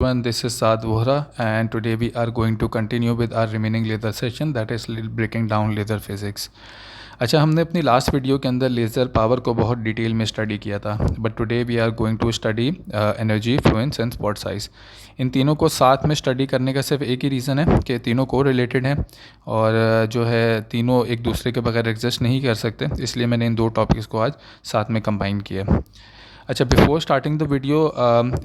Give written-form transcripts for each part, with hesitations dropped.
Everyone, this is Saad Vohra, and today we are going to continue with our remaining laser session, that is breaking down laser physics. अच्छा, हमने अपनी last video के अंदर laser power को बहुत detail में study किया था, but today we are going to study energy, fluence and spot size. इन तीनों को साथ में स्टडी करने का सिर्फ एक ही रीज़न है कि तीनों को रिलेटेड हैं और जो है तीनों एक दूसरे के बगैर एग्जिस्ट नहीं कर सकते, इसलिए मैंने इन दो टॉपिक्स को आज साथ में कंबाइन किया है। अच्छा, before starting the video,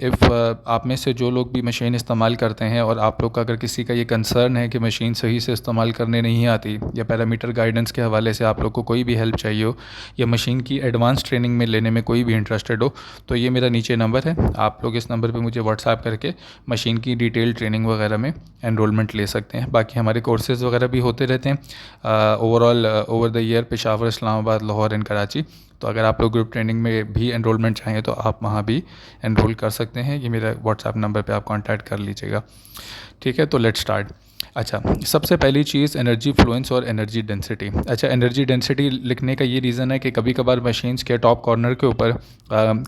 if आप में से जो लोग भी मशीन इस्तेमाल करते हैं और आप लोग का अगर किसी का ये कंसर्न है कि मशीन सही से इस्तेमाल करने नहीं आती या पैरामीटर गाइडेंस के हवाले से आप लोग को कोई भी हेल्प चाहिए हो या मशीन की एडवांस ट्रेनिंग में लेने में कोई भी इंटरेस्टेड हो, तो ये मेरा नीचे नंबर है। आप लोग इस नंबर पे मुझे व्हाट्सएप करके मशीन की डिटेल ट्रेनिंग वगैरह में एनरोलमेंट ले सकते हैं। बाकी हमारे कोर्सेज़ वगैरह भी होते रहते हैं overall over the year, Peshawar, Islamabad, Lahore and Karachi. तो अगर आप लोग ग्रुप ट्रेनिंग में भी एनरोलमेंट चाहें तो आप वहाँ भी एनरोल कर सकते हैं। ये मेरा व्हाट्सएप नंबर पे आप कांटेक्ट कर लीजिएगा, ठीक है। तो लेट्स स्टार्ट। अच्छा, सबसे पहली चीज़ एनर्जी फ्लुएंस और एनर्जी डेंसिटी। अच्छा, एनर्जी डेंसिटी लिखने का ये रीज़न है कि कभी कभार मशीन्स के टॉप कॉर्नर के ऊपर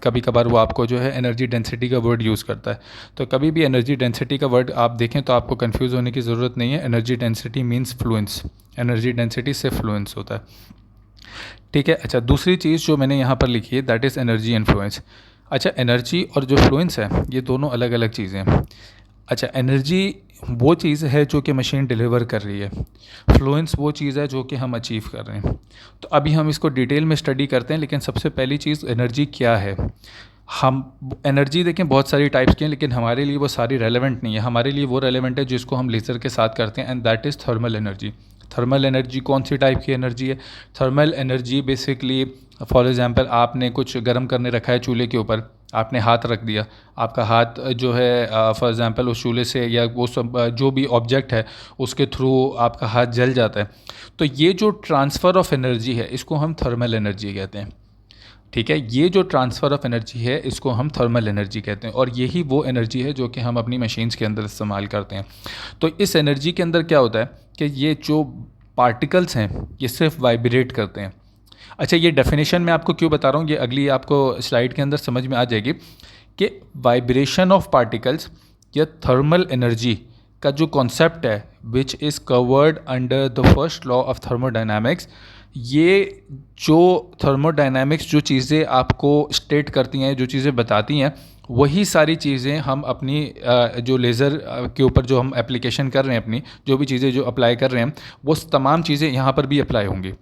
कभी कभार वो आपको जो है एनर्जी डेंसिटी का वर्ड यूज़ करता है। तो कभी भी एनर्जी डेंसिटी का वर्ड आप देखें तो आपको कन्फ्यूज़ होने की ज़रूरत नहीं है। Energy density means Fluence, energy density से फ्लुएंस होता है, ठीक है। अच्छा, दूसरी चीज़ जो मैंने यहाँ पर लिखी है दैट इज़ एनर्जी इन्फ्लुएंस। अच्छा, एनर्जी और जो फ्लुएंस है ये दोनों अलग अलग चीज़ें हैं। अच्छा, एनर्जी वो चीज़ है जो कि मशीन डिलीवर कर रही है, फ्लुएंस वो चीज़ है जो कि हम अचीव कर रहे हैं। तो अभी हम इसको डिटेल में स्टडी करते हैं, लेकिन सबसे पहली चीज़ एनर्जी क्या है। हम एनर्जी देखें बहुत सारी टाइप्स की हैं, लेकिन हमारे लिए वो सारी रेलेवेंट नहीं है। हमारे लिए वो रेलेवेंट है जिसको हम लेज़र के साथ करते हैं, and that is thermal energy. Thermal energy कौन सी टाइप की एनर्जी है? Thermal energy basically, for example आपने कुछ गर्म करने रखा है चूल्हे के ऊपर, आपने हाथ रख दिया, आपका हाथ जो है फॉर एग्जांपल उस चूल्हे से या वो सब जो भी ऑब्जेक्ट है उसके थ्रू आपका हाथ जल जाता है। तो ये जो ट्रांसफ़र ऑफ एनर्जी है इसको हम थर्मल एनर्जी कहते हैं, ठीक है। ये जो ट्रांसफ़र ऑफ एनर्जी है इसको हम थर्मल एनर्जी कहते हैं, और यही वो एनर्जी है जो कि हम अपनी मशीन्स के अंदर इस्तेमाल करते हैं। तो इस एनर्जी के अंदर क्या होता है कि ये जो पार्टिकल्स हैं ये सिर्फ वाइब्रेट करते हैं। अच्छा, ये डेफिनेशन मैं आपको क्यों बता रहा हूँ, ये अगली आपको स्लाइड के अंदर समझ में आ जाएगी कि वाइब्रेशन ऑफ पार्टिकल्स या थर्मल एनर्जी का जो कॉन्सेप्ट है which is covered under the first law of thermodynamics. ये जो थर्मोडायनामिक्स जो चीज़ें आपको स्टेट करती हैं, जो चीज़ें बताती हैं, वही सारी चीज़ें हम अपनी जो लेज़र के ऊपर जो हम एप्लीकेशन कर रहे हैं, अपनी जो भी चीज़ें जो अप्लाई कर रहे हैं वो तमाम चीज़ें यहाँ पर भी अप्लाई होंगी।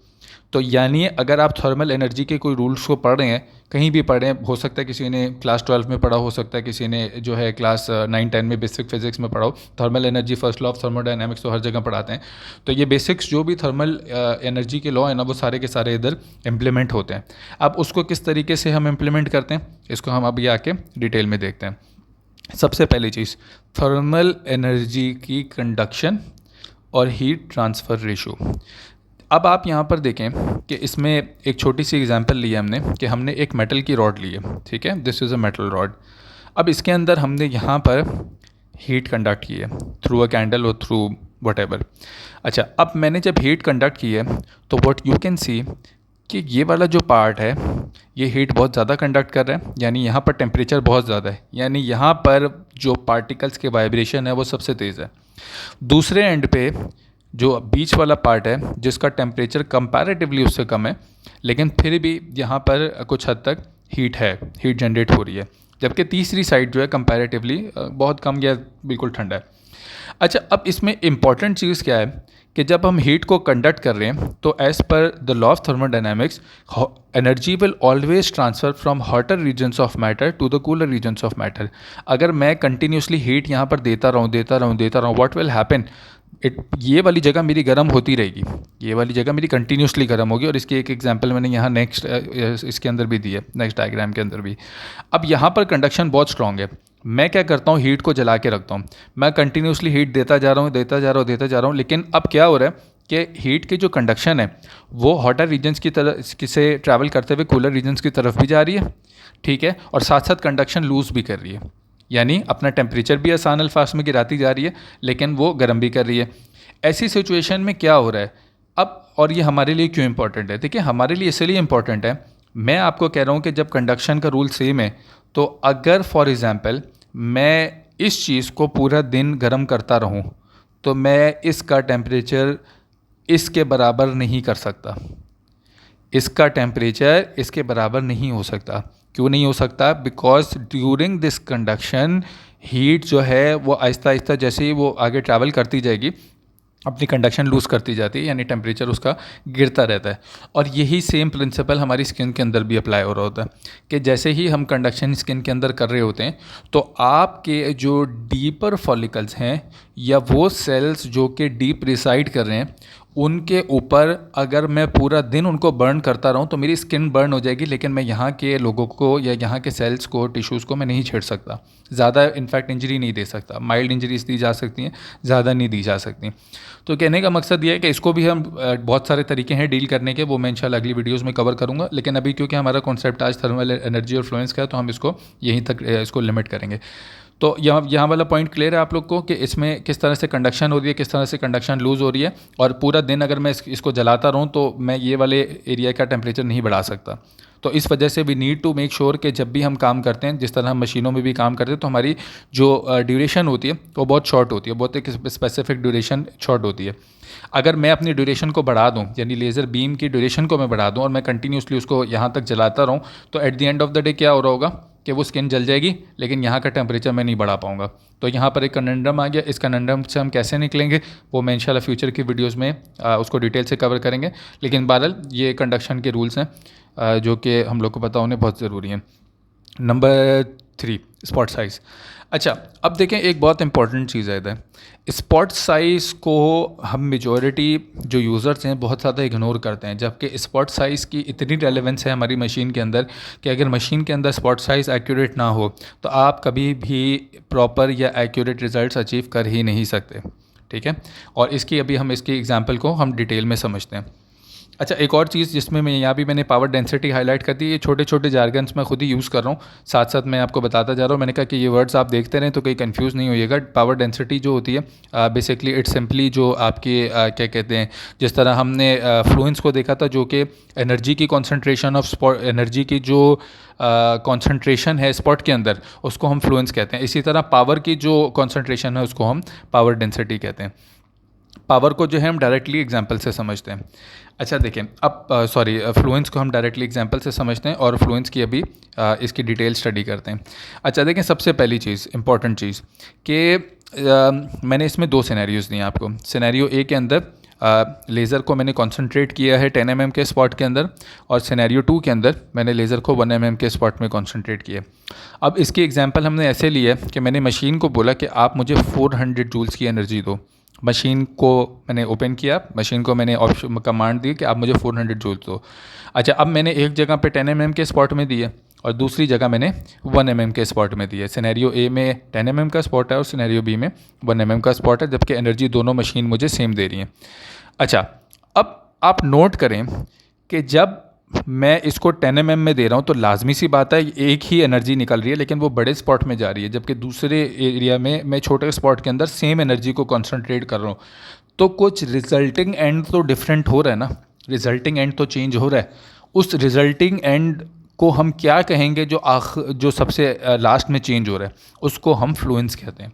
तो यानी अगर आप थर्मल एनर्जी के कोई रूल्स को पढ़ रहे हैं, कहीं भी पढ़ रहे हैं, हो सकता है किसी ने क्लास 12 में पढ़ा, हो सकता है किसी ने जो है क्लास 9-10 में बेसिक फिजिक्स में पढ़ा हो, thermal energy first law of thermodynamics तो हर जगह पढ़ाते हैं। तो ये बेसिक्स जो भी थर्मल एनर्जी के लॉ है ना वो सारे के सारे इधर इम्प्लीमेंट होते हैं। अब उसको किस तरीके से हम इम्प्लीमेंट करते हैं इसको हम अभी आके डिटेल में देखते हैं। सबसे पहली चीज़, थर्मल एनर्जी की कंडक्शन और हीट ट्रांसफ़र रेशो। अब आप यहाँ पर देखें कि इसमें एक छोटी सी एग्जांपल ली है हमने कि हमने एक मेटल की रॉड ली है, ठीक है, this is a metal rod. अब इसके अंदर हमने यहाँ पर हीट कंडक्ट की है थ्रू अ कैंडल और थ्रू वटेवर। अच्छा, अब मैंने जब हीट कंडक्ट की है तो व्हाट यू कैन सी कि ये वाला जो पार्ट है ये हीट बहुत ज़्यादा कंडक्ट कर रहा है, यानी यहाँ पर टेम्परेचर बहुत ज़्यादा है, यानी यहाँ पर जो पार्टिकल्स के वाइब्रेशन है वो सबसे तेज़ है। दूसरे एंड पे जो बीच वाला पार्ट है जिसका टेम्परेचर कंपैरेटिवली उससे कम है, लेकिन फिर भी यहाँ पर कुछ हद तक हीट जनरेट हो रही है, जबकि तीसरी साइड जो है कंपैरेटिवली बहुत कम या बिल्कुल ठंडा है। अच्छा, अब इसमें इम्पॉर्टेंट चीज़ क्या है कि जब हम हीट को कंडक्ट कर रहे हैं तो as per the law of thermodynamics energy will always transfer from hotter regions of matter to the cooler regions of matter. अगर मैं कंटिन्यूसली हीट यहाँ पर देता रहूँ व्हाट विल हैपन, ये वाली जगह मेरी गर्म होती रहेगी, ये वाली जगह मेरी कंटिन्यूसली गर्म होगी। और इसकी एक एग्जांपल मैंने यहाँ नेक्स्ट इसके अंदर भी दी है, नेक्स्ट डायग्राम के अंदर भी। अब यहाँ पर कंडक्शन बहुत स्ट्रॉन्ग है, मैं क्या करता हूँ हीट को जला के रखता हूँ, मैं कंटिन्यूसली हीट देता जा रहा हूँ, लेकिन अब क्या हो रहा है कि हीट की जो कंडक्शन है वो हॉटर रीजन्स की तरह से ट्रैवल करते हुए कूलर रीजन्स की तरफ भी जा रही है, ठीक है, और साथ साथ कंडक्शन लूज़ भी कर रही है, यानी अपना टेम्परेचर भी आसान अल्फाज में गिराती जा रही है लेकिन वो गर्म भी कर रही है। ऐसी सिचुएशन में क्या हो रहा है अब, और ये हमारे लिए क्यों इंपॉर्टेंट है? देखिए, हमारे लिए इसलिए इंपॉर्टेंट है, मैं आपको कह रहा हूँ कि जब कंडक्शन का रूल सेम है तो अगर फॉर एग्ज़ाम्पल मैं इस चीज़ को पूरा दिन गर्म करता रहूं तो मैं इसका टेम्परेचर इसके बराबर नहीं कर सकता। इसका टेम्परेचर इसके बराबर नहीं हो सकता। क्यों नहीं हो सकता? Because during this conduction heat जो है वो आहिस्ता आहिस्ता जैसे ही वो आगे ट्रैवल करती जाएगी अपनी कंडक्शन लूज़ करती जाती है, यानी टेम्परेचर उसका गिरता रहता है। और यही सेम प्रिंसिपल हमारी स्किन के अंदर भी अप्लाई हो रहा होता है कि जैसे ही हम कंडक्शन स्किन के अंदर कर रहे होते हैं तो आपके जो डीपर फॉलिकल्स हैं या वो सेल्स जो कि डीप रिसाइड कर रहे हैं उनके ऊपर अगर मैं पूरा दिन उनको बर्न करता रहूं तो मेरी स्किन बर्न हो जाएगी, लेकिन मैं यहाँ के लोगों को या यहाँ के सेल्स को, टिश्यूज़ को मैं नहीं छेड़ सकता। ज़्यादा इनफैक्ट इंजरी नहीं दे सकता। माइल्ड इंजरीज दी जा सकती हैं, ज़्यादा नहीं दी जा सकती। तो कहने का मकसद ये है कि इसको भी हम बहुत सारे तरीके हैं डील करने के, वो मैं इंशाल्लाह अगली वीडियोज़ में कवर करूँगा। लेकिन अभी क्योंकि हमारा कॉन्सेप्ट आज थर्मल एनर्जी और फ्लुएंस का है तो हम इसको यहीं तक इसको लिमिट करेंगे। तो यहाँ वाला पॉइंट क्लियर है आप लोग को कि इसमें किस तरह से कंडक्शन हो रही है, किस तरह से कंडक्शन लूज़ हो रही है। और पूरा दिन अगर मैं इसको जलाता रहूँ तो मैं ये वाले एरिया का टेम्परेचर नहीं बढ़ा सकता। तो इस वजह से we need to make sure कि जब भी हम काम करते हैं, जिस तरह हम मशीनों में भी काम करते हैं, तो हमारी जो ड्यूरेशन होती है वो बहुत शॉर्ट होती है, बहुत एक स्पेसिफिक ड्यूरेशन शॉर्ट होती है। अगर मैं अपनी ड्यूरेशन को बढ़ा दूं, यानी लेज़र बीम की ड्यूरेशन को मैं बढ़ा दूं और मैं कंटिन्यूसली उसको यहाँ तक जलाता रहूँ, तो at the end of the day क्या हो रहा होगा कि वो स्किन जल जाएगी, लेकिन यहाँ का टेम्परेचर मैं नहीं बढ़ा पाऊँगा। तो यहाँ पर एक कंडम आ गया। इस कंडम से हम कैसे निकलेंगे वो मैं इंशाल्लाह फ्यूचर की वीडियोज़ में उसको डिटेल से कवर करेंगे। लेकिन बहरहाल ये कंडक्शन के रूल्स हैं जो कि हम लोग को पता होने बहुत ज़रूरी हैं। Number 3, spot size. अच्छा, अब देखें एक बहुत इंपॉर्टेंट चीज़ है इधर। स्पॉट साइज़ को हम मेजॉरिटी जो यूज़र्स हैं बहुत ज़्यादा इग्नोर करते हैं, जबकि स्पॉट साइज़ की इतनी रेलेवेंस है हमारी मशीन के अंदर कि अगर मशीन के अंदर स्पॉट साइज़ एक्यूरेट ना हो तो आप कभी भी प्रॉपर या एक्यूरेट रिज़ल्ट्स अचीव कर ही नहीं सकते। ठीक है, और इसकी अभी हम इसकी एग्जांपल को हम डिटेल में समझते हैं। अच्छा, एक और चीज़ जिसमें मैं यहाँ भी मैंने पावर डेंसिटी हाईलाइट कर दी। ये छोटे छोटे जार्गन्स मैं खुद ही यूज़ कर रहा हूँ, साथ साथ मैं आपको बताता जा रहा हूँ। मैंने कहा कि ये वर्ड्स आप देखते रहें तो कहीं कंफ्यूज नहीं होइएगा। पावर डेंसिटी जो होती है बेसिकली इट्स सिंपली जो आपकी क्या कहते हैं, जिस तरह हमने फ्लुएंस को देखा था जो कि एनर्जी की कॉन्सेंट्रेशन ऑफ स्पॉट, एनर्जी की जो कॉन्सेंट्रेशन है स्पॉट के अंदर, उसको हम फ्लुएंस कहते हैं। इसी तरह पावर की जो कॉन्सेंट्रेशन है उसको हम पावर डेंसिटी कहते हैं। पावर को जो है हम डायरेक्टली एग्जांपल से समझते हैं। अच्छा देखें, अब फ्लुएंस को हम डायरेक्टली एग्जांपल से समझते हैं और फ्लुएंस की अभी इसकी डिटेल स्टडी करते हैं। अच्छा देखें, सबसे पहली चीज़, इंपॉर्टेंट चीज़ कि मैंने इसमें 2 सिनेरियोज़ दिए आपको। सिनेरियो ए के अंदर लेज़र को मैंने कॉन्सेंट्रेट किया है 10 mm के स्पॉट के अंदर, और सिनेरियो 2 के अंदर मैंने लेज़र को 1 mm के स्पॉट में कॉन्सेंट्रेट किया। अब इसकी एग्जांपल हमने ऐसे लिया कि मैंने मशीन को बोला कि आप मुझे 400 जूल्स की एनर्जी दो। मशीन को मैंने ओपन किया, मशीन को मैंने ऑप्शन कमांड दी कि आप मुझे 400 जूल्स दो। अच्छा, अब मैंने एक जगह पे 10 mm के स्पॉट में दिए और दूसरी जगह मैंने 1 mm के स्पॉट में दिए। सिनेरियो ए में 10 mm का स्पॉट है और सिनेरियो बी में 1 mm का स्पॉट है, जबकि एनर्जी दोनों मशीन मुझे सेम दे रही हैं। अच्छा, अब आप नोट करें कि जब मैं इसको 10 mm में दे रहा हूँ तो लाजमी सी बात है एक ही एनर्जी निकल रही है, लेकिन वो बड़े स्पॉट में जा रही है, जबकि दूसरे एरिया में मैं छोटे स्पॉट के अंदर सेम एनर्जी को कंसंट्रेट कर रहा हूँ। तो कुछ रिजल्टिंग एंड तो डिफरेंट हो रहा है ना, रिजल्टिंग एंड तो चेंज हो रहा है। उस रिजल्टिंग एंड को हम क्या कहेंगे जो सबसे लास्ट में चेंज हो रहा है, उसको हम फ्लुएंस कहते हैं।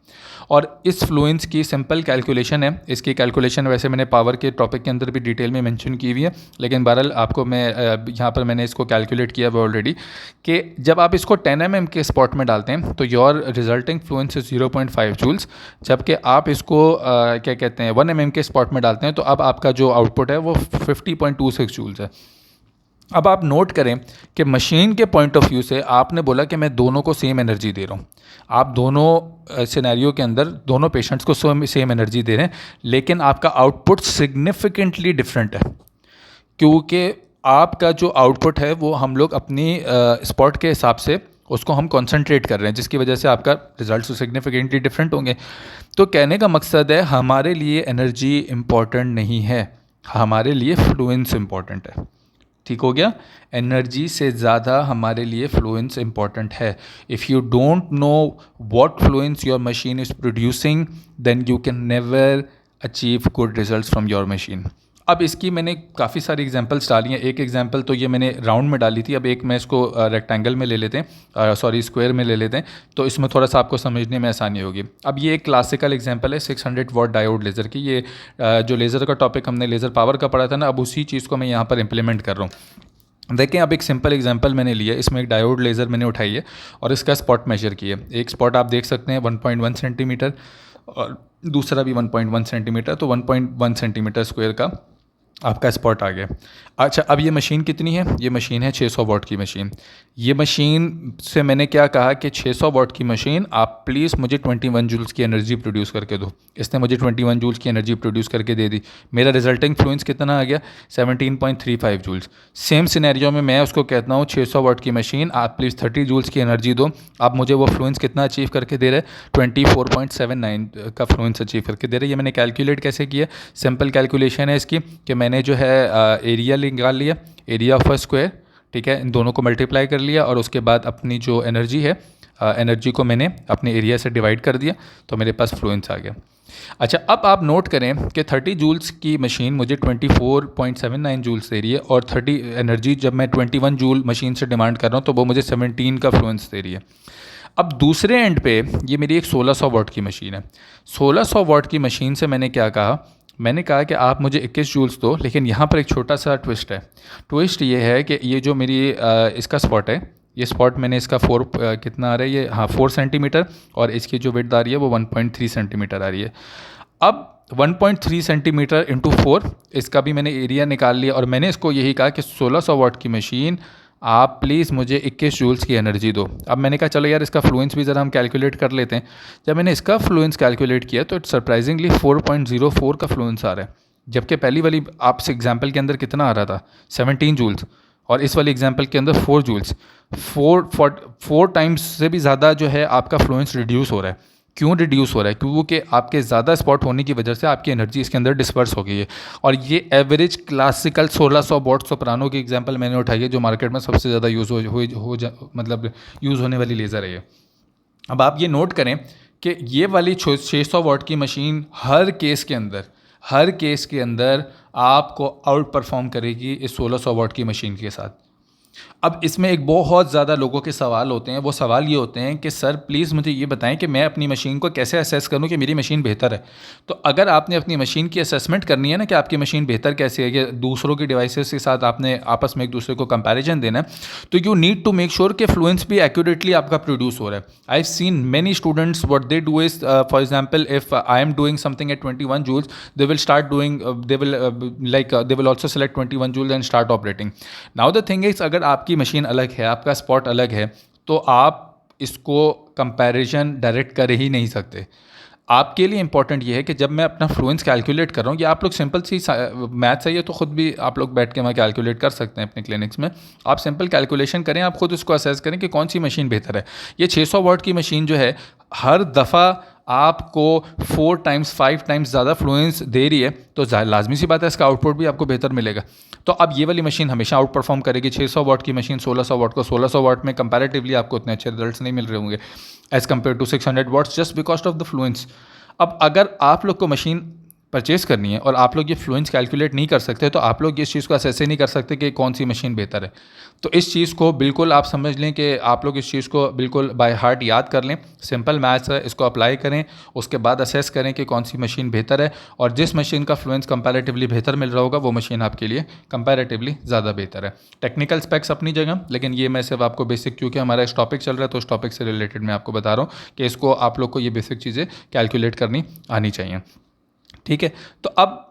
और इस फ्लुएंस की सिंपल कैलकुलेशन है। इसकी कैलकुलेशन वैसे मैंने पावर के टॉपिक के अंदर भी डिटेल में मेंशन की हुई है, लेकिन बहरहाल आपको मैं यहाँ पर मैंने इसको कैलकुलेट किया हुआ ऑलरेडी कि जब आप इसको 10 mm के स्पॉट में डालते हैं तो your resulting fluence is 0.5 joules, जबकि आप इसको क्या कहते हैं 1 mm के स्पॉट में डालते हैं तो अब आपका जो आउटपुट है वो 50.26 जूल्स है। अब आप नोट करें कि मशीन के पॉइंट ऑफ व्यू से आपने बोला कि मैं दोनों को सेम एनर्जी दे रहा हूँ। आप दोनों सिनेरियो के अंदर दोनों पेशेंट्स को सेम एनर्जी दे रहे हैं, लेकिन आपका आउटपुट सिग्निफिकेंटली डिफरेंट है, क्योंकि आपका जो आउटपुट है वो हम लोग अपनी स्पॉट के हिसाब से उसको हम कंसंट्रेट कर रहे हैं, जिसकी वजह से आपका रिजल्ट सिग्निफिकेंटली डिफरेंट होंगे। तो कहने का मकसद है हमारे लिए एनर्जी इम्पॉर्टेंट नहीं है, हमारे लिए फ्लुएंस इम्पॉर्टेंट है। ठीक हो गया, एनर्जी से ज़्यादा हमारे लिए फ्लुएंस इम्पॉर्टेंट है। If you don't know what fluence your machine is producing then you can never achieve good results from your machine. अब इसकी मैंने काफ़ी सारी एग्जांपल्स डाली हैं। एक एग्जांपल तो ये मैंने राउंड में डाली थी, अब एक मैं इसको रेक्टेंगल में ले लेते हैं, सॉरी स्क्वायर में ले लेते हैं, तो इसमें थोड़ा सा आपको समझने में आसानी होगी। अब ये एक क्लासिकल एग्जांपल है 600 वॉट डायोड लेज़र की। ये जो लेज़र का टॉपिक हमने लेज़र पावर का पढ़ा था ना, अब उसी चीज़ को मैं यहाँ पर इंप्लीमेंट कर रहा हूँ। देखें, अब एक सिंपल एग्जांपल मैंने लिया, इसमें एक डायोड लेज़र मैंने उठाई है और इसका स्पॉट मेजर किया। एक स्पॉट आप देख सकते हैं 1.1 सेंटीमीटर और दूसरा भी 1.1 सेंटीमीटर, तो 1.1 सेंटीमीटर स्क्वायर का आपका स्पॉट आ गया। अच्छा, अब ये मशीन कितनी है? ये मशीन है 600 वॉट की मशीन। ये मशीन से मैंने क्या कहा कि 600 वॉट की मशीन आप प्लीज़ मुझे 21 जूल्स की एनर्जी प्रोड्यूस करके दो। इसने मुझे 21 जूल्स की एनर्जी प्रोड्यूस करके दे दी। मेरा रिजल्टिंग फ्लुएंस कितना आ गया? 17.35 जूल्स। सेम सिनेरियो में मैं उसको कहता हूँ 600 वॉट की मशीन आप प्लीज़ 30 जूल्स की एनर्जी दो। आप मुझे वो फ्लुएंस कितना अचीव करके दे रहे हैं? 24.79 का फ्लुएंस अचीव करके दे रहे हैं। ये मैंने कैलकुलेट कैसे किया? सिंपल कैलकुलेशन है इसकी कि मैंने जो है एरिया निकाल लिया, एरिया ऑफ अ स्क्वायर, ठीक है, इन दोनों को मल्टीप्लाई कर लिया और उसके बाद अपनी जो एनर्जी है, एनर्जी को मैंने अपने एरिया से डिवाइड कर दिया, तो मेरे पास फ्लुएंस आ गया। अच्छा, अब आप नोट करें कि 30 जूल्स की मशीन मुझे 24.79 जूल्स दे रही है और 30 एनर्जी जब मैं 21 जूल मशीन से डिमांड कर रहा हूँ तो वो मुझे 17 का फ्लुएंस दे रही है। अब दूसरे एंड पे ये मेरी एक 1600 वॉट की मशीन है। 1600 वॉट की मशीन से मैंने क्या कहा? मैंने कहा कि आप मुझे 21 जूल्स दो, लेकिन यहाँ पर एक छोटा सा ट्विस्ट है। ट्विस्ट ये है कि ये जो मेरी इसका स्पॉट है, ये स्पॉट मैंने इसका कितना आ रहा है ये, हाँ 4 सेंटीमीटर, और इसकी जो विड्थ आ रही है वो 1.3 सेंटीमीटर आ रही है। अब 1.3 सेंटीमीटर इंटू 4, इसका भी मैंने एरिया निकाल लिया और मैंने इसको यही कहा कि 1600 वॉट की मशीन आप प्लीज़ मुझे 21 जूल्स की एनर्जी दो। अब मैंने कहा चलो यार इसका फ्लुएंस भी ज़रा हम कैलकुलेट कर लेते हैं। जब मैंने इसका फ्लुएंस कैलकुलेट किया तो सरप्राइजिंगली 4.04 का फ्लुएंस आ रहा है, जबकि पहली वाली आपसे एग्जांपल के अंदर कितना आ रहा था? 17 जूल्स, और इस वाली एग्जांपल के अंदर 4 जूल्स। 4 टाइम्स से भी ज़्यादा जो है आपका फ्लुएंस रिड्यूस हो रहा है। क्यों रिड्यूस हो रहा है? क्योंकि आपके ज़्यादा स्पॉट होने की वजह से आपकी एनर्जी इसके अंदर डिस्पर्स हो गई है। और ये एवरेज क्लासिकल 1600 वॉट सोप्रानो की एग्जांपल मैंने उठाई है, जो मार्केट में सबसे ज़्यादा यूज़ मतलब यूज़ होने वाली लेज़र है ये। अब आप ये नोट करें कि ये वाली 600 वॉट की मशीन हर केस के अंदर आपको आउट परफॉर्म करेगी इस 1600 वॉट की मशीन के साथ। अब इसमें एक बहुत ज़्यादा लोगों के सवाल होते हैं। वो सवाल ये होते हैं कि सर प्लीज़ मुझे ये बताएं कि मैं अपनी मशीन को कैसे असेस करूं कि मेरी मशीन बेहतर है। तो अगर आपने अपनी मशीन की असेसमेंट करनी है ना कि आपकी मशीन बेहतर कैसे है, कि दूसरों की डिवाइसेस के साथ आपने आपस में एक दूसरे को कंपैरिजन देना है, तो you need to make sure कि फ्लुएंस भी एक्यूरेटली आपका प्रोड्यूस हो रहा है। I have seen many students what they do is, for example if I am doing something at 21 joules, they will start doing they will also select 21 joules and start operating. Now the thing is, अगर आपकी machine अलग है, आपका spot अलग है, तो आप इसको कंपैरिजन डायरेक्ट कर ही नहीं सकते। आपके लिए इंपॉर्टेंट ये है कि जब मैं अपना फ्लुएंस कैलकुलेट कर रहा हूँ, ये आप लोग सिंपल सी मैथ्स है, ये तो खुद भी आप लोग बैठ के वहाँ कैलकुलेट कर सकते हैं अपने क्लिनिक्स में। आप सिंपल कैलकुलेशन करें, आप खुद उसको असेस करें कि कौन सी मशीन बेहतर है। ये 600 वॉट की मशीन जो है हर दफ़ा आपको 4 टाइम्स 5 टाइम्स ज़्यादा फ्लुएंस दे रही है, तो लाजमी सी बात है इसका आउटपुट भी आपको बेहतर मिलेगा। तो अब ये वाली मशीन हमेशा आउट परफॉर्म करेगी 600 वॉट की मशीन 1600 वॉट को। 1600 वॉट में कंपैरेटिवली आपको उतने अच्छे रिजल्ट्स नहीं मिल रहे होंगे as compare to 600 watts, just because of the fluence. अब अगर आप लोग को मशीन परचेज़ करनी है और आप लोग ये फ्लुएंस कैलकुलेट नहीं कर सकते, तो आप लोग इस चीज़ को असेस नहीं कर सकते कि कौन सी मशीन बेहतर है। तो इस चीज़ को बिल्कुल आप समझ लें कि आप लोग इस चीज़ को बिल्कुल बाय हार्ट याद कर लें। सिंपल मैथ्स है, इसको अप्लाई करें, उसके बाद असेस करें कि कौन सी मशीन बेहतर है, और जिस मशीन का फ्लुएंस कंपैरेटिवली बेहतर मिल रहा होगा वो मशीन आपके लिए कंपैरेटिवली ज़्यादा बेहतर है। टेक्निकल स्पेक्स अपनी जगह, लेकिन ये मैं सिर्फ आपको बेसिक, क्योंकि हमारा इस टॉपिक चल रहा है तो उस टॉपिक से रिलेटेड मैं आपको बता रहा हूँ कि इसको आप लोग को ये बेसिक चीज़ें कैलकुलेट करनी आनी चाहिए। ठीक है, तो अब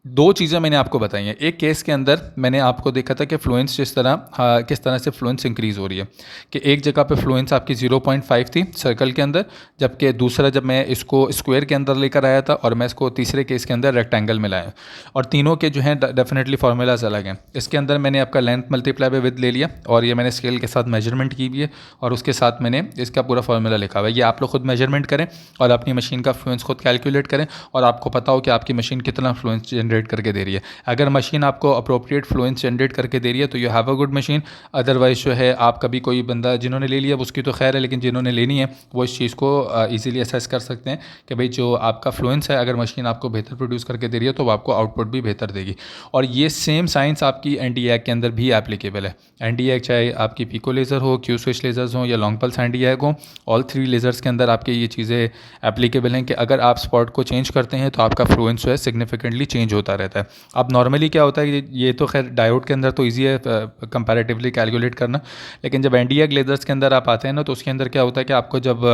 2 चीज़ें मैंने आपको बताई हैं। एक केस के अंदर मैंने आपको देखा था कि फ्लुएंस किस तरह से फ्लुएंस इंक्रीज़ हो रही है, कि एक जगह पे फ्लुएंस आपकी 0.5 थी सर्कल के अंदर, जबकि दूसरा जब मैं इसको स्क्वायर के अंदर लेकर आया था और मैं इसको तीसरे केस के अंदर रेक्टेंगल में लाया, और तीनों के जो हैं डेफिनेटली फार्मूलाज अलग हैं। इसके अंदर मैंने आपका लेंथ मल्टीप्लाई बाय विड्थ ले लिया और ये मैंने स्केल के साथ मेजरमेंट की भी है, और उसके साथ मैंने इसका पूरा फार्मूला लिखा हुआ है। ये आप लोग खुद मेजरमेंट करें और अपनी मशीन का फ्लुएंस खुद कैलकुलेट करें, और आपको पता हो कि आपकी मशीन कितना फ्लुएंस जनरेट करके दे रही है। अगर मशीन आपको अप्रोप्रिएट फ्लुएंस जनरेट करके दे रही है तो you have a good machine. Otherwise जो है आप कभी कोई बंदा जिन्होंने ले लिया उसकी तो खैर है, लेकिन जिन्होंने लेनी है वो इस चीज़ को ईजिली असेस कर सकते हैं कि भाई जो आपका फ्लुएंस है, अगर मशीन आपको बेहतर प्रोड्यूस करके दे रही है तो वो आपको आउटपुट भी बेहतर देगी। और ये सेम साइंस आपकी Nd:YAG के अंदर भी एप्लीकेबल है। Nd:YAG चाहे आपकी पिको लेज़र हो, क्यू स्विच लेज़र्स हो या लॉन्ग पल्स Nd:YAG हो, ऑल 3 लेज़र्स के अंदर आपके ये चीज़ें एप्लीकेबल हैं कि अगर आप स्पॉट को चेंज करते हैं तो आपका फ्लुएंस जो है सिग्निफिकेंटली चेंज होता रहता है। अब नॉर्मली क्या होता है, ये तो खैर डायोड के अंदर तो ईजी है कंपैरेटिवली कैलकुलेट करना, लेकिन जब Nd:YAG लेज़र्स के अंदर आप आते हैं ना तो उसके अंदर क्या होता है कि आपको जब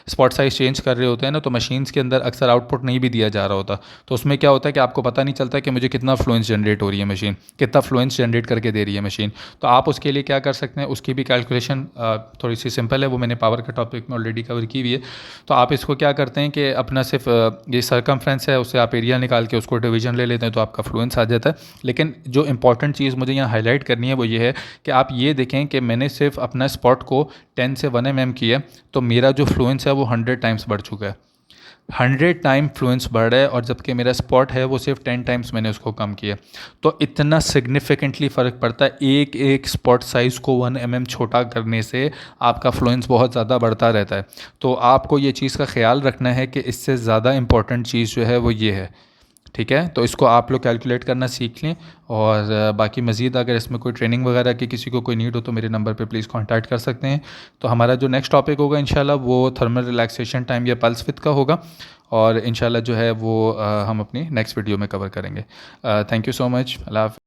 स्पॉट साइज़ चेंज कर रहे होते हैं ना तो मशीन्स के अंदर अक्सर आउटपुट नहीं भी दिया जा रहा होता। तो उसमें क्या होता है कि आपको पता नहीं चलता कि मुझे कितना फ्लुएंस जनरेट हो रही है मशीन, कितना फ्लुएंस जनरेट करके दे रही है मशीन। तो आप उसके लिए क्या कर सकते हैं, उसकी भी कैलकुलेशन थोड़ी सी सिंपल है, वो मैंने पावर के टॉपिक में ऑलरेडी कवर की हुई है। तो आप इसको क्या करते हैं कि अपना सिर्फ ये सरकमफ्रेंस है उससे आप एरिया निकाल के उसको डिवीजन ले लेते हैं तो आपका फ्लुएंस आ जाता है। लेकिन जो इंपॉर्टेंट चीज़ मुझे यहाँ हाईलाइट करनी है वो ये है कि आप ये देखें कि मैंने सिर्फ अपना स्पॉट को 10 से 1 mm किया तो मेरा जो फ्लुएंस है वो 100 टाइम्स बढ़ चुका है। 100 टाइम फ्लुएंस बढ़ रहा है, और जबकि मेरा स्पॉट है वो सिर्फ 10 टाइम्स मैंने उसको कम किया। तो इतना सिग्निफिकेंटली फ़र्क पड़ता है। एक एक स्पॉट साइज़ को 1 mm छोटा करने से आपका फ्लुएंस बहुत ज़्यादा बढ़ता रहता है। तो आपको ये चीज़ का ख्याल रखना है कि इससे ज़्यादा इम्पॉर्टेंट चीज़ जो है वो ये है, ठीक है। तो इसको आप लोग कैलकुलेट करना सीख लें, और बाकी मज़ीद अगर इसमें कोई ट्रेनिंग वगैरह की किसी को कोई नीड हो तो मेरे नंबर पे प्लीज़ कांटेक्ट कर सकते हैं। तो हमारा जो नेक्स्ट टॉपिक होगा इंशाल्लाह वो थर्मल रिलैक्सेशन टाइम या पल्स विथ का होगा, और इंशाल्लाह जो है वो हम अपनी नेक्स्ट वीडियो में कवर करेंगे। Thank you so much. अल्लाह हाफ़िज़।